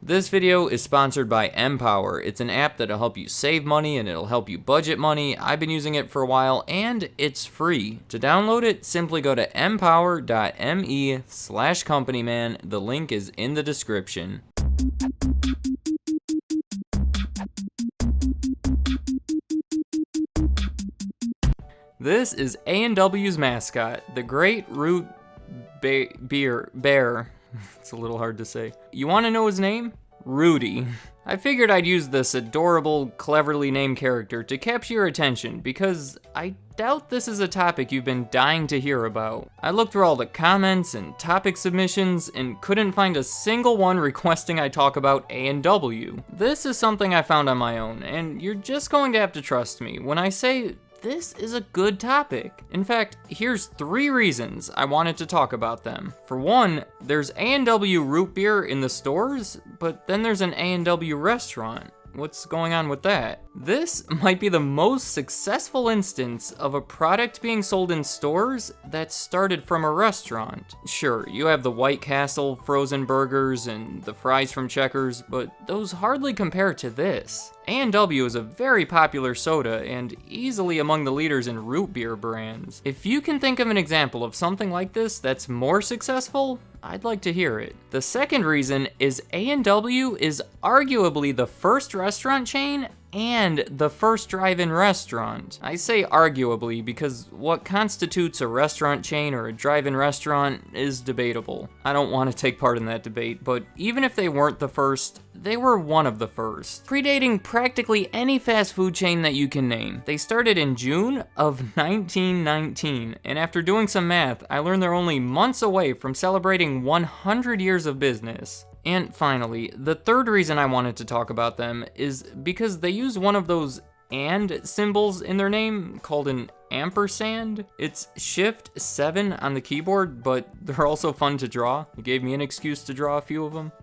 This video is sponsored by Empower. It's an app that'll help you save money and it'll help you budget money. I've been using it for a while and it's free. To download it, simply go to empower.me/companyman. The link is in the description. This is A&W's mascot, the Great Root Bear. It's a little hard to say. You want to know his name? Rudy. I figured I'd use this adorable, cleverly named character to capture your attention because I doubt this is a topic you've been dying to hear about. I looked through all the comments and topic submissions and couldn't find a single one requesting I talk about A&W. This is something I found on my own, and you're just going to have to trust me when I say this is a good topic. In fact, here's 3 reasons I wanted to talk about them. For one, there's A&W root beer in the stores, but then there's an A&W restaurant. What's going on with that? This might be the most successful instance of a product being sold in stores that started from a restaurant. Sure, you have the White Castle frozen burgers and the fries from Checkers, but those hardly compare to this. A&W is a very popular soda and easily among the leaders in root beer brands. If you can think of an example of something like this that's more successful, I'd like to hear it. The second reason is A&W is arguably the first restaurant chain and the first drive-in restaurant. I say arguably because what constitutes a restaurant chain or a drive-in restaurant is debatable. I don't want to take part in that debate, but even if they weren't the first, they were one of the first, predating practically any fast food chain that you can name. They started in June of 1919, and after doing some math, I learned they're only months away from celebrating 100 years of business. And finally, the third reason I wanted to talk about them is because they use one of those "and" symbols in their name called an ampersand. It's Shift 7 on the keyboard, but they're also fun to draw. It gave me an excuse to draw a few of them.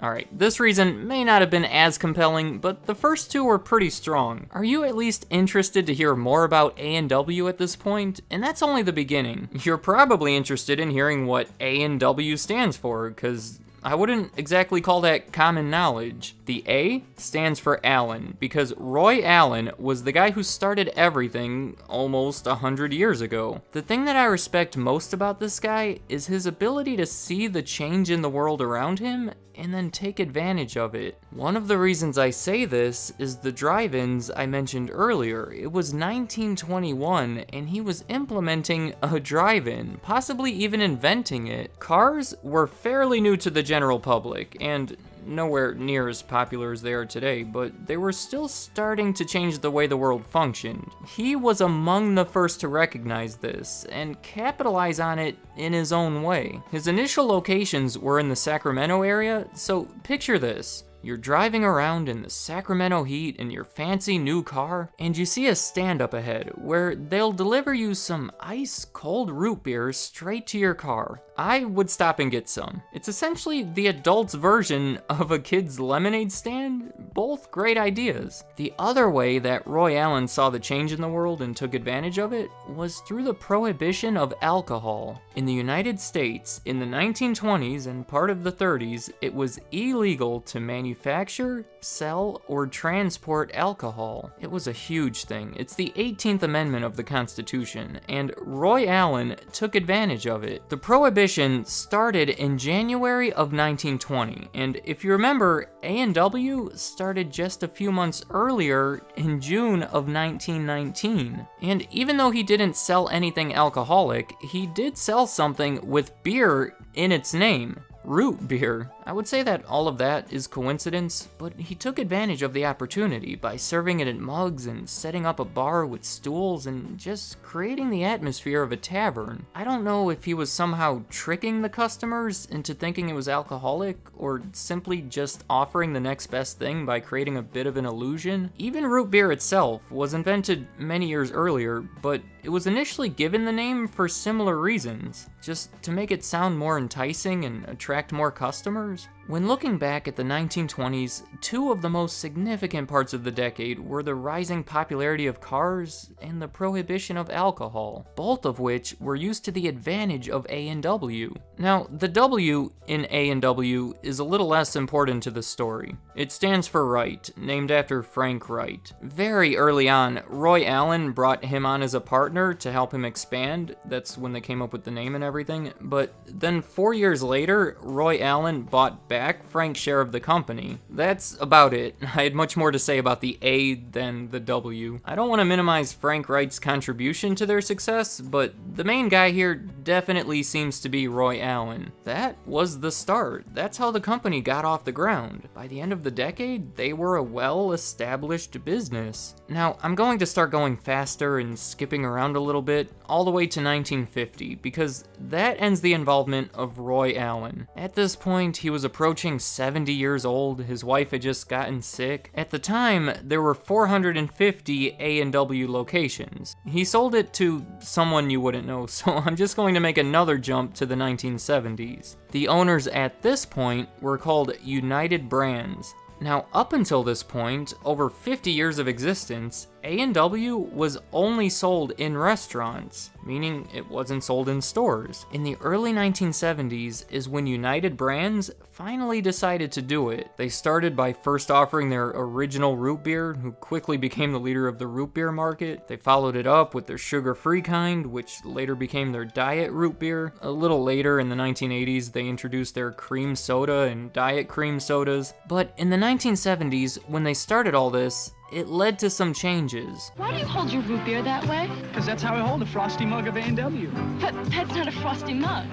Alright, this reason may not have been as compelling, but the first 2 were pretty strong. Are you at least interested to hear more about A&W at this point? And that's only the beginning. You're probably interested in hearing what A&W stands for, because I wouldn't exactly call that common knowledge. The A stands for Allen, because Roy Allen was the guy who started everything almost 100 years ago. The thing that I respect most about this guy is his ability to see the change in the world around him and then take advantage of it. One of the reasons I say this is the drive-ins I mentioned earlier. It was 1921 and he was implementing a drive-in, possibly even inventing it. Cars were fairly new to the general public and nowhere near as popular as they are today, but they were still starting to change the way the world functioned. He was among the first to recognize this and capitalize on it in his own way. His initial locations were in the Sacramento area, so picture this. You're driving around in the Sacramento heat in your fancy new car, and you see a stand up ahead where they'll deliver you some ice-cold root beer straight to your car. I would stop and get some. It's essentially the adult's version of a kid's lemonade stand. Both great ideas. The other way that Roy Allen saw the change in the world and took advantage of it was through the prohibition of alcohol. In the United States, in the 1920s and part of the 30s, it was illegal to manufacture, sell, or transport alcohol. It was a huge thing. It's the 18th Amendment of the Constitution, and Roy Allen took advantage of it. The prohibition started in January of 1920, and if you remember, A&W started just a few months earlier in June of 1919. And even though he didn't sell anything alcoholic, he did sell something with beer in its name. Root beer. I would say that all of that is coincidence, but he took advantage of the opportunity by serving it in mugs and setting up a bar with stools and just creating the atmosphere of a tavern. I don't know if he was somehow tricking the customers into thinking it was alcoholic or simply just offering the next best thing by creating a bit of an illusion. Even root beer itself was invented many years earlier, but it was initially given the name for similar reasons, just to make it sound more enticing and attract more customers. When looking back at the 1920s, two of the most significant parts of the decade were the rising popularity of cars and the prohibition of alcohol, both of which were used to the advantage of A&W. Now, the W in A&W is a little less important to the story. It stands for Wright, named after Frank Wright. Very early on, Roy Allen brought him on as a partner to help him expand. That's when they came up with the name and everything. But then 4 years later, Roy Allen bought back Frank's share of the company. That's about it. I had much more to say about the A than the W. I don't want to minimize Frank Wright's contribution to their success, but the main guy here definitely seems to be Roy Allen. That was the start. That's how the company got off the ground. By the end of the decade, they were a well-established business. Now, I'm going to start going faster and skipping around a little bit, all the way to 1950, because that ends the involvement of Roy Allen. At this point, he was approaching 70 years old, his wife had just gotten sick. At the time, there were 450 A&W locations. He sold it to someone you wouldn't know, so I'm just going to make another jump to the 1970s. The owners at this point were called United Brands. Now, up until this point, over 50 years of existence, A&W was only sold in restaurants, meaning it wasn't sold in stores. In the early 1970s is when United Brands finally decided to do it. They started by first offering their original root beer, who quickly became the leader of the root beer market. They followed it up with their sugar-free kind, which later became their diet root beer. A little later in the 1980s, they introduced their cream soda and diet cream sodas. But in the 1970s, when they started all this, it led to some changes. Why do you hold your root beer that way? Because that's how I hold a frosty mug of A&W. But that's not a frosty mug.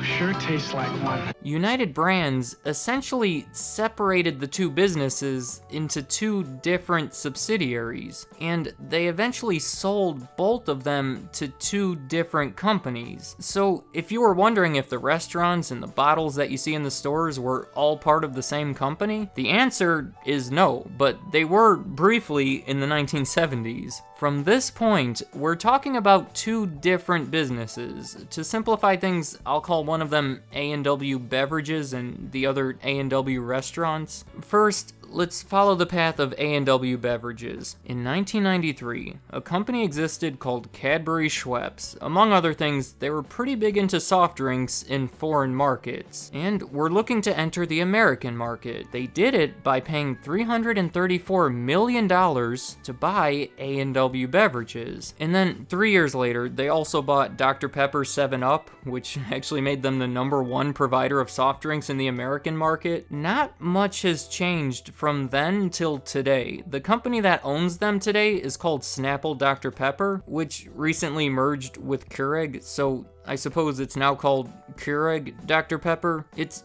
Sure tastes like one. United Brands essentially separated the two businesses into two different subsidiaries, and they eventually sold both of them to two different companies. So if you were wondering if the restaurants and the bottles that you see in the stores were all part of the same company, the answer is no, but they were briefly in the 1970s. From this point, we're talking about two different businesses. To simplify things, I'll call one of them A&W Beverages and the other A&W Restaurants. First, let's follow the path of A&W Beverages. In 1993, a company existed called Cadbury Schweppes. Among other things, they were pretty big into soft drinks in foreign markets, and were looking to enter the American market. They did it by paying $334 million to buy A&W Beverages. And then 3 years later, they also bought Dr. Pepper 7-Up, which actually made them the #1 provider of soft drinks in the American market. Not much has changed from then till today. The company that owns them today is called Snapple Dr. Pepper, which recently merged with Keurig, so I suppose it's now called Keurig Dr. Pepper. It's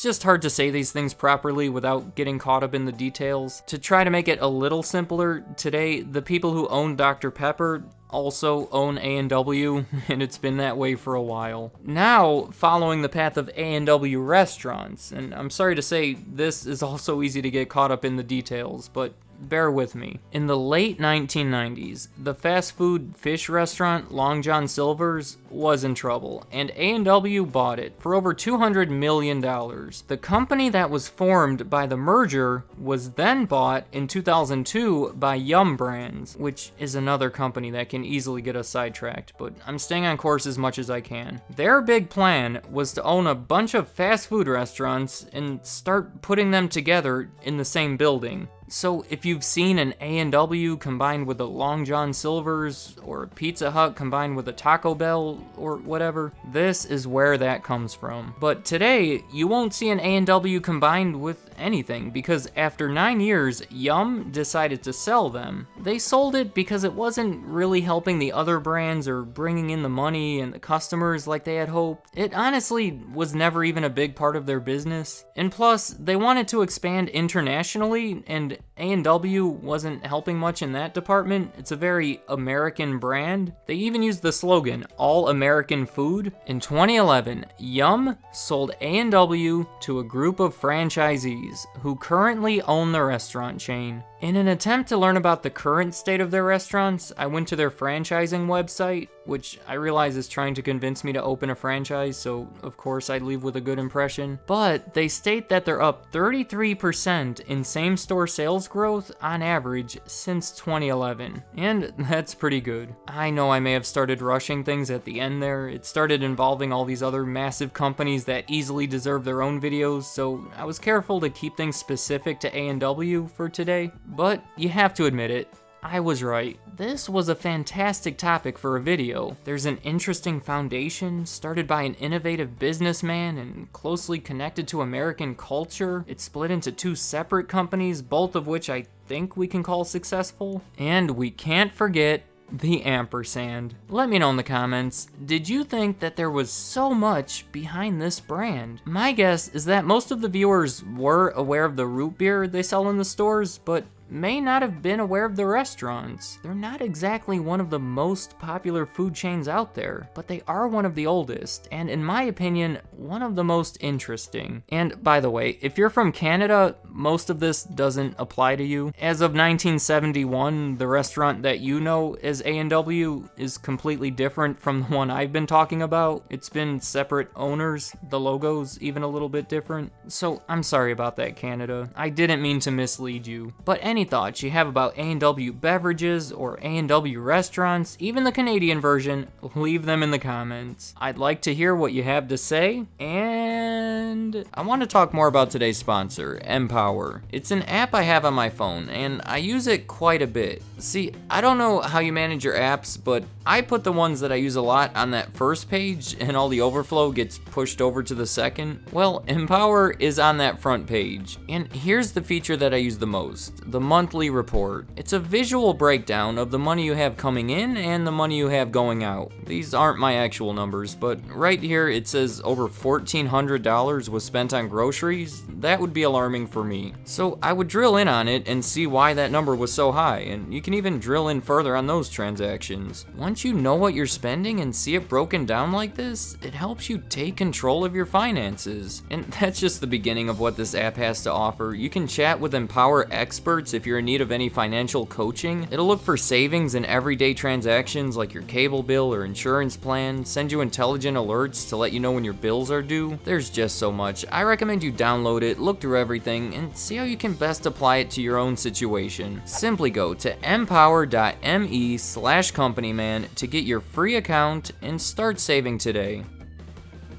just hard to say these things properly without getting caught up in the details. To try to make it a little simpler, today the people who own Dr. Pepper also own A&W, and it's been that way for a while. Now, following the path of A&W Restaurants, and I'm sorry to say this is also easy to get caught up in the details, but bear with me. In the late 1990s, the fast food fish restaurant Long John Silver's was in trouble, and A&W bought it for over $200 million. The company that was formed by the merger was then bought in 2002 by Yum Brands, which is another company that can easily get us sidetracked, but I'm staying on course as much as I can. Their big plan was to own a bunch of fast food restaurants and start putting them together in the same building. So if you've seen an A&W combined with a Long John Silver's, or a Pizza Hut combined with a Taco Bell, or whatever, this is where that comes from. But today, you won't see an A&W combined with anything, because after 9 years, Yum decided to sell them. They sold it because it wasn't really helping the other brands or bringing in the money and the customers like they had hoped. It honestly was never even a big part of their business. And plus, they wanted to expand internationally, and A&W wasn't helping much in that department. It's a very American brand. They even used the slogan, All American Food. In 2011, Yum sold A&W to a group of franchisees. employees who currently own the restaurant chain. In an attempt to learn about the current state of their restaurants, I went to their franchising website, which I realize is trying to convince me to open a franchise, so of course I'd leave with a good impression. But they state that they're up 33% in same-store sales growth on average since 2011, and that's pretty good. I know I may have started rushing things at the end there. It started involving all these other massive companies that easily deserve their own videos, so I was careful to keep things specific to A&W for today. But you have to admit it, I was right. This was a fantastic topic for a video. There's an interesting foundation started by an innovative businessman and closely connected to American culture. It's split into two separate companies, both of which I think we can call successful. And we can't forget the ampersand. Let me know in the comments, did you think that there was so much behind this brand? My guess is that most of the viewers were aware of the root beer they sell in the stores, but may not have been aware of the restaurants. They're not exactly one of the most popular food chains out there, but they are one of the oldest, and in my opinion, one of the most interesting. And by the way, if you're from Canada, most of this doesn't apply to you. As of 1971, the restaurant that you know as A&W is completely different from the one I've been talking about. It's been separate owners, the logo's even a little bit different. So I'm sorry about that, Canada. I didn't mean to mislead you. But any thoughts you have about A&W beverages or A&W restaurants, even the Canadian version, leave them in the comments. I'd like to hear what you have to say, and I want to talk more about today's sponsor, Empower. It's an app I have on my phone, and I use it quite a bit. See, I don't know how you manage your apps, but I put the ones that I use a lot on that first page, and all the overflow gets pushed over to the second. Well, Empower is on that front page, and here's the feature that I use the most, the monthly report. It's a visual breakdown of the money you have coming in and the money you have going out. These aren't my actual numbers, but right here it says over $1,400 was spent on groceries. That would be alarming for me. So I would drill in on it and see why that number was so high, and you can even drill in further on those transactions. Once you know what you're spending and see it broken down like this, it helps you take control of your finances. And that's just the beginning of what this app has to offer. You can chat with Empower experts if you're in need of any financial coaching. It'll look for savings in everyday transactions like your cable bill or insurance plan, send you intelligent alerts to let you know when your bills are due. There's just so much. I recommend you download it, look through everything, and see how you can best apply it to your own situation. Simply go to empower.me/companyman to get your free account and start saving today.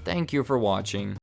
Thank you for watching.